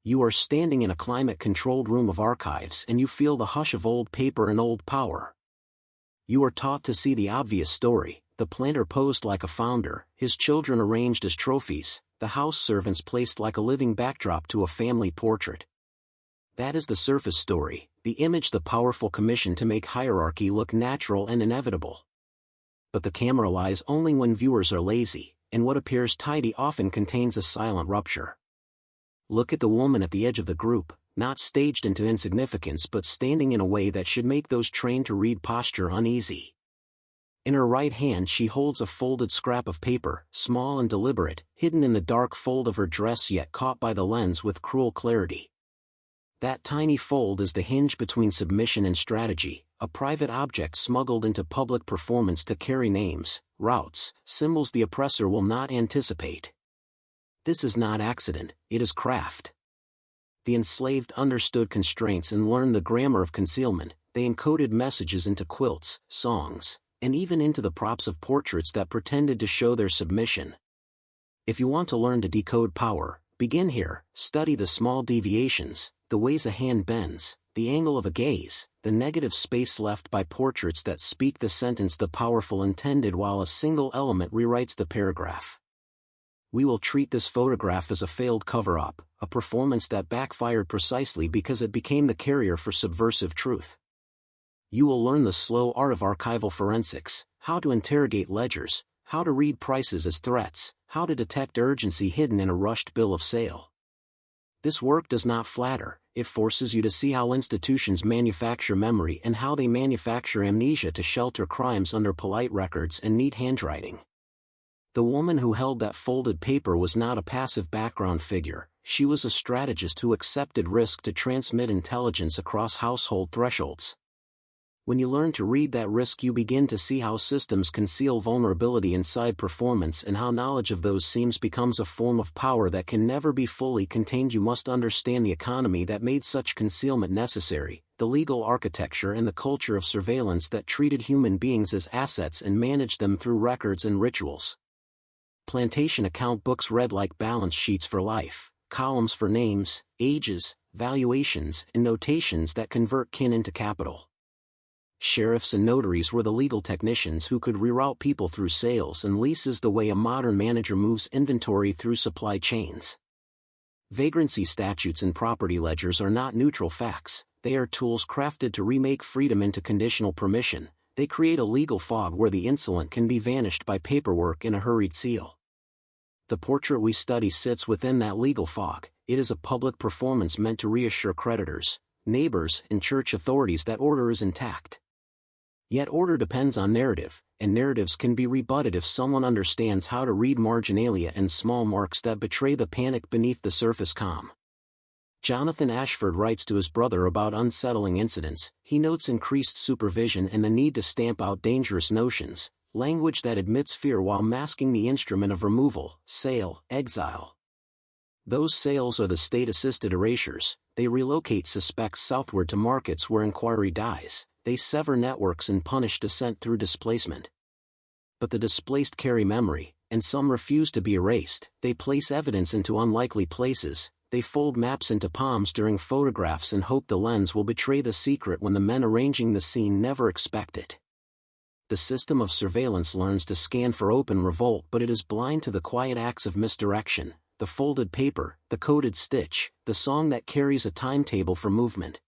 You are standing in a climate-controlled room of archives and you feel the hush of old paper and old power. You are taught to see the obvious story, the planter posed like a founder, his children arranged as trophies, the house servants placed like a living backdrop to a family portrait. That is the surface story, the image the powerful commission to make hierarchy look natural and inevitable. But the camera lies only when viewers are lazy, and what appears tidy often contains a silent rupture. Look at the woman at the edge of the group, not staged into insignificance but standing in a way that should make those trained to read posture uneasy. In her right hand she holds a folded scrap of paper, small and deliberate, hidden in the dark fold of her dress yet caught by the lens with cruel clarity. That tiny fold is the hinge between submission and strategy, a private object smuggled into public performance to carry names, routes, symbols the oppressor will not anticipate. This is not accident, it is craft. The enslaved understood constraints and learned the grammar of concealment. They encoded messages into quilts, songs, and even into the props of portraits that pretended to show their submission. If you want to learn to decode power, begin here. Study the small deviations, the ways a hand bends, the angle of a gaze, the negative space left by portraits that speak the sentence the powerful intended while a single element rewrites the paragraph. We will treat this photograph as a failed cover-up, a performance that backfired precisely because it became the carrier for subversive truth. You will learn the slow art of archival forensics, how to interrogate ledgers, how to read prices as threats, how to detect urgency hidden in a rushed bill of sale. This work does not flatter, it forces you to see how institutions manufacture memory and how they manufacture amnesia to shelter crimes under polite records and neat handwriting. The woman who held that folded paper was not a passive background figure, she was a strategist who accepted risk to transmit intelligence across household thresholds. When you learn to read that risk you begin to see how systems conceal vulnerability inside performance and how knowledge of those seams becomes a form of power that can never be fully contained. You must understand the economy that made such concealment necessary, the legal architecture and the culture of surveillance that treated human beings as assets and managed them through records and rituals. Plantation account books read like balance sheets for life, columns for names, ages, valuations, and notations that convert kin into capital. Sheriffs and notaries were the legal technicians who could reroute people through sales and leases the way a modern manager moves inventory through supply chains. Vagrancy statutes and property ledgers are not neutral facts, they are tools crafted to remake freedom into conditional permission. They create a legal fog where the insolent can be vanished by paperwork and a hurried seal. The portrait we study sits within that legal fog. It is a public performance meant to reassure creditors, neighbors, and church authorities that order is intact. Yet order depends on narrative, and narratives can be rebutted if someone understands how to read marginalia and small marks that betray the panic beneath the surface calm. Jonathan Ashford writes to his brother about unsettling incidents. He notes increased supervision and the need to stamp out dangerous notions, language that admits fear while masking the instrument of removal, sale, exile. Those sales are the state-assisted erasures. They relocate suspects southward to markets where inquiry dies. They sever networks and punish dissent through displacement. But the displaced carry memory, and some refuse to be erased. They place evidence into unlikely places. They fold maps into palms during photographs and hope the lens will betray the secret when the men arranging the scene never expect it. The system of surveillance learns to scan for open revolt, but it is blind to the quiet acts of misdirection, the folded paper, the coded stitch, the song that carries a timetable for movement.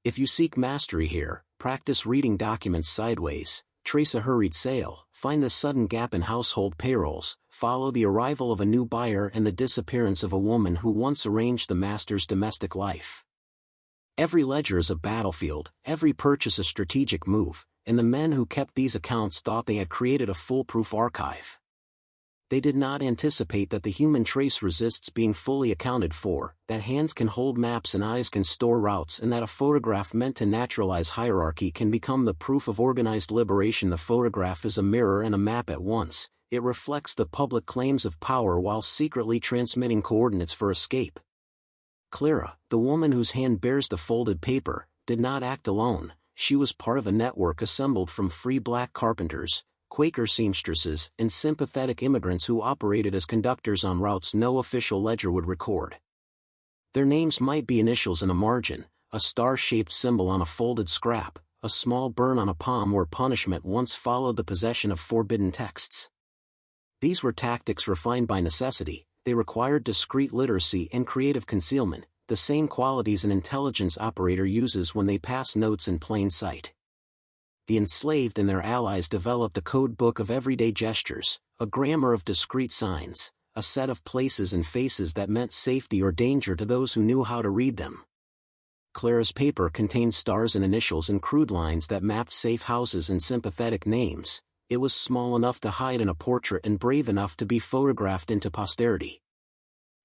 If you seek mastery here, practice reading documents sideways, trace a hurried sale, find the sudden gap in household payrolls, follow the arrival of a new buyer and the disappearance of a woman who once arranged the master's domestic life. Every ledger is a battlefield, every purchase a strategic move, and the men who kept these accounts thought they had created a foolproof archive. They did not anticipate that the human trace resists being fully accounted for, that hands can hold maps and eyes can store routes, and that a photograph meant to naturalize hierarchy can become the proof of organized liberation. The photograph is a mirror and a map at once. It reflects the public claims of power while secretly transmitting coordinates for escape. Clara, the woman whose hand bears the folded paper, did not act alone. She was part of a network assembled from free black carpenters, Quaker seamstresses, and sympathetic immigrants who operated as conductors on routes no official ledger would record. Their names might be initials in a margin, a star-shaped symbol on a folded scrap, a small burn on a palm where punishment once followed the possession of forbidden texts. These were tactics refined by necessity. They required discreet literacy and creative concealment, the same qualities an intelligence operator uses when they pass notes in plain sight. The enslaved and their allies developed a code book of everyday gestures, a grammar of discreet signs, a set of places and faces that meant safety or danger to those who knew how to read them. Clara's paper contained stars and initials and crude lines that mapped safe houses and sympathetic names. It was small enough to hide in a portrait and brave enough to be photographed into posterity.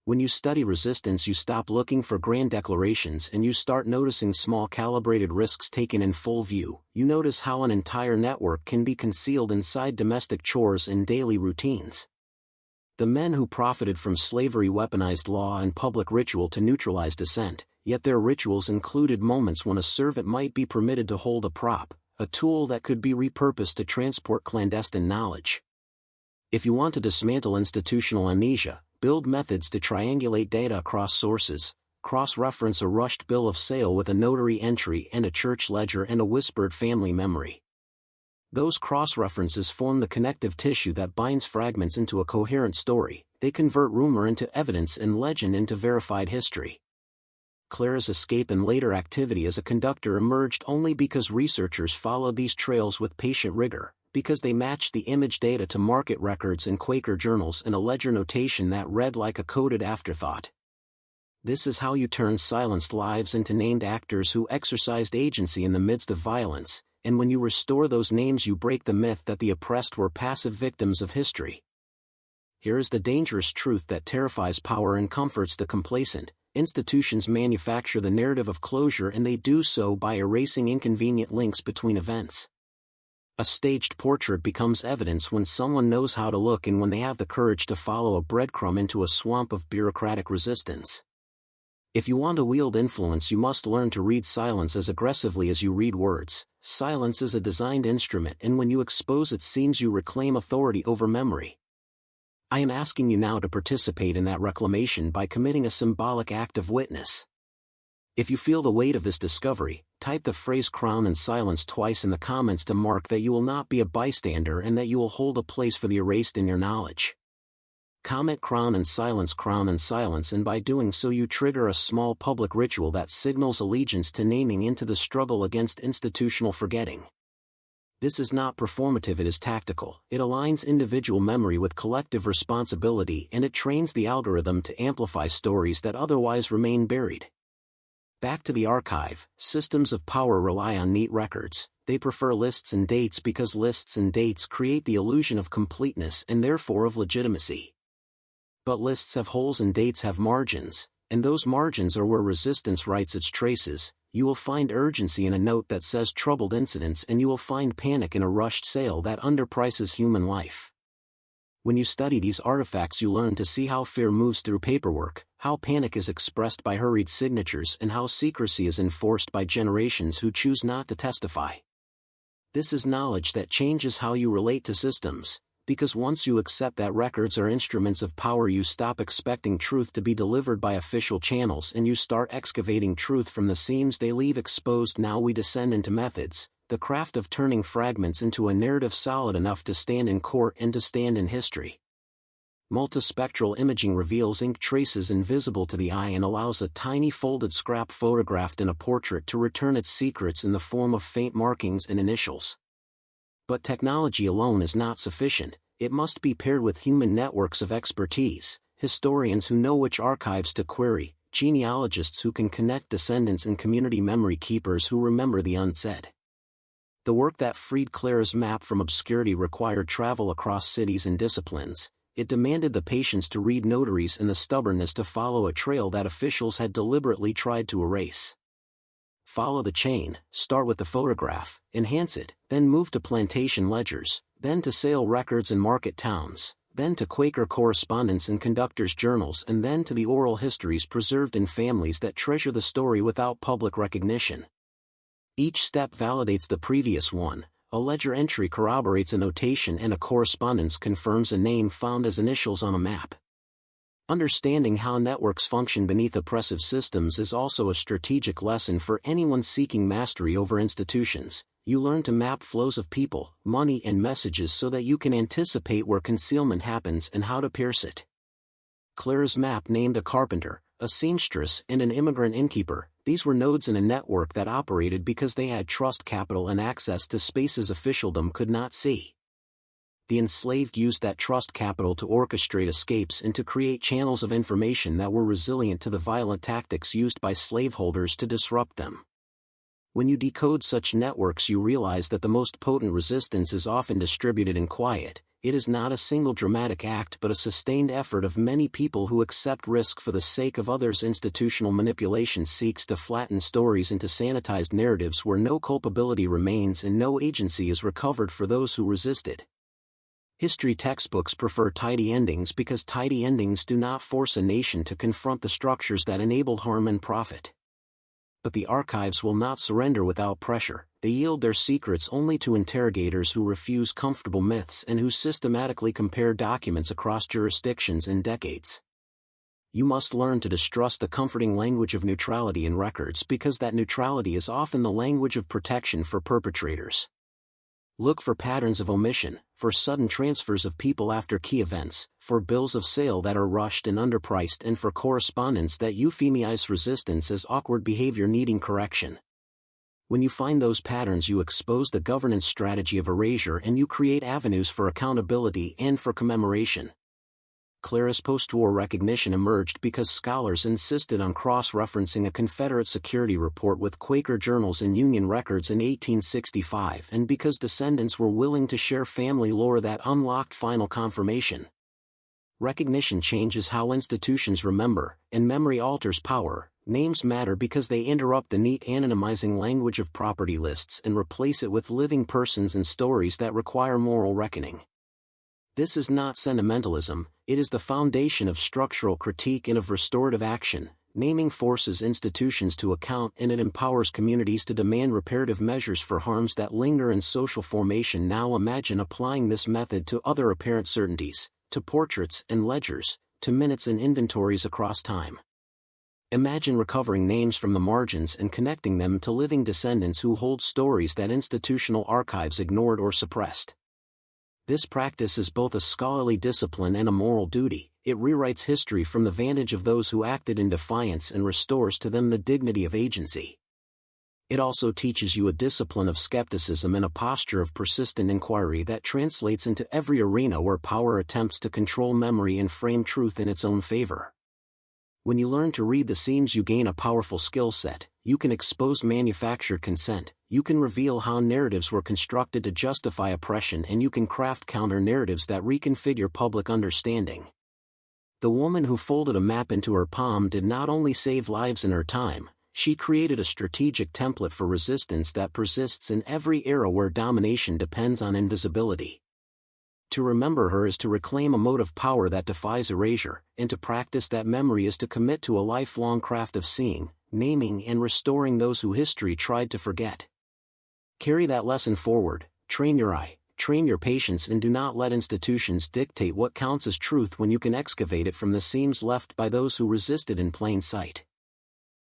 When you study resistance, you stop looking for grand declarations and you start noticing small calibrated risks taken in full view. You notice how an entire network can be concealed inside domestic chores and daily routines. The men who profited from slavery weaponized law and public ritual to neutralize dissent, yet their rituals included moments when a servant might be permitted to hold a prop, a tool that could be repurposed to transport clandestine knowledge. If you want to dismantle institutional amnesia, build methods to triangulate data across sources, cross-reference a rushed bill of sale with a notary entry and a church ledger and a whispered family memory. Those cross-references form the connective tissue that binds fragments into a coherent story. They convert rumor into evidence and legend into verified history. Clara's escape and later activity as a conductor emerged only because researchers followed these trails with patient rigor, because they matched the image data to market records and Quaker journals and a ledger notation that read like a coded afterthought. This is how you turn silenced lives into named actors who exercised agency in the midst of violence, and when you restore those names you break the myth that the oppressed were passive victims of history. Here is the dangerous truth that terrifies power and comforts the complacent. Institutions manufacture the narrative of closure, and they do so by erasing inconvenient links between events. A staged portrait becomes evidence when someone knows how to look and when they have the courage to follow a breadcrumb into a swamp of bureaucratic resistance. If you want to wield influence, you must learn to read silence as aggressively as you read words. Silence is a designed instrument, and when you expose its seams you reclaim authority over memory. I am asking you now to participate in that reclamation by committing a symbolic act of witness. If you feel the weight of this discovery, type the phrase "crown and silence" twice in the comments to mark that you will not be a bystander and that you will hold a place for the erased in your knowledge. Comment crown and silence, and by doing so you trigger a small public ritual that signals allegiance to naming into the struggle against institutional forgetting. This is not performative, it is tactical. It aligns individual memory with collective responsibility, and it trains the algorithm to amplify stories that otherwise remain buried. Back to the archive. Systems of power rely on neat records. They prefer lists and dates because lists and dates create the illusion of completeness and therefore of legitimacy. But lists have holes and dates have margins, and those margins are where resistance writes its traces. You will find urgency in a note that says troubled incidents, and you will find panic in a rushed sale that underprices human life. When you study these artifacts, you learn to see how fear moves through paperwork, how panic is expressed by hurried signatures, and how secrecy is enforced by generations who choose not to testify. This is knowledge that changes how you relate to systems, because once you accept that records are instruments of power, you stop expecting truth to be delivered by official channels and you start excavating truth from the seams they leave exposed. Now we descend into methods, the craft of turning fragments into a narrative solid enough to stand in court and to stand in history. Multispectral imaging reveals ink traces invisible to the eye and allows a tiny folded scrap photographed in a portrait to return its secrets in the form of faint markings and initials. But technology alone is not sufficient. It must be paired with human networks of expertise, historians who know which archives to query, genealogists who can connect descendants, and community memory keepers who remember the unsaid. The work that freed Clara's map from obscurity required travel across cities and disciplines. It demanded the patience to read notaries and the stubbornness to follow a trail that officials had deliberately tried to erase. Follow the chain, start with the photograph, enhance it, then move to plantation ledgers, then to sale records and market towns, then to Quaker correspondence and conductors' journals, and then to the oral histories preserved in families that treasure the story without public recognition. Each step validates the previous one. A ledger entry corroborates a notation and a correspondence confirms a name found as initials on a map. Understanding how networks function beneath oppressive systems is also a strategic lesson for anyone seeking mastery over institutions. You learn to map flows of people, money and messages so that you can anticipate where concealment happens and how to pierce it. Clara's map named a carpenter, a seamstress and an immigrant innkeeper. These were nodes in a network that operated because they had trust capital and access to spaces officialdom could not see. The enslaved used that trust capital to orchestrate escapes and to create channels of information that were resilient to the violent tactics used by slaveholders to disrupt them. When you decode such networks, you realize that the most potent resistance is often distributed in quiet. It is not a single dramatic act but a sustained effort of many people who accept risk for the sake of others. Institutional manipulation seeks to flatten stories into sanitized narratives where no culpability remains and no agency is recovered for those who resisted. History textbooks prefer tidy endings because tidy endings do not force a nation to confront the structures that enabled harm and profit. But the archives will not surrender without pressure. They yield their secrets only to interrogators who refuse comfortable myths and who systematically compare documents across jurisdictions and decades. You must learn to distrust the comforting language of neutrality in records because that neutrality is often the language of protection for perpetrators. Look for patterns of omission, for sudden transfers of people after key events, for bills of sale that are rushed and underpriced, and for correspondence that euphemize resistance as awkward behavior needing correction. When you find those patterns, you expose the governance strategy of erasure and you create avenues for accountability and for commemoration. Clara's post-war recognition emerged because scholars insisted on cross-referencing a Confederate security report with Quaker journals and Union records in 1865, and because descendants were willing to share family lore that unlocked final confirmation. Recognition changes how institutions remember, and memory alters power. Names matter because they interrupt the neat anonymizing language of property lists and replace it with living persons and stories that require moral reckoning. This is not sentimentalism, it is the foundation of structural critique and of restorative action. Naming forces institutions to account and it empowers communities to demand reparative measures for harms that linger in social formation. Now imagine applying this method to other apparent certainties, to portraits and ledgers, to minutes and inventories across time. Imagine recovering names from the margins and connecting them to living descendants who hold stories that institutional archives ignored or suppressed. This practice is both a scholarly discipline and a moral duty. It rewrites history from the vantage of those who acted in defiance and restores to them the dignity of agency. It also teaches you a discipline of skepticism and a posture of persistent inquiry that translates into every arena where power attempts to control memory and frame truth in its own favor. When you learn to read the seams, you gain a powerful skill set. You can expose manufactured consent, you can reveal how narratives were constructed to justify oppression, and you can craft counter-narratives that reconfigure public understanding. The woman who folded a map into her palm did not only save lives in her time, she created a strategic template for resistance that persists in every era where domination depends on invisibility. To remember her is to reclaim a mode of power that defies erasure, and to practice that memory is to commit to a lifelong craft of seeing, naming and restoring those who history tried to forget. Carry that lesson forward, train your eye, train your patience, and do not let institutions dictate what counts as truth when you can excavate it from the seams left by those who resisted in plain sight.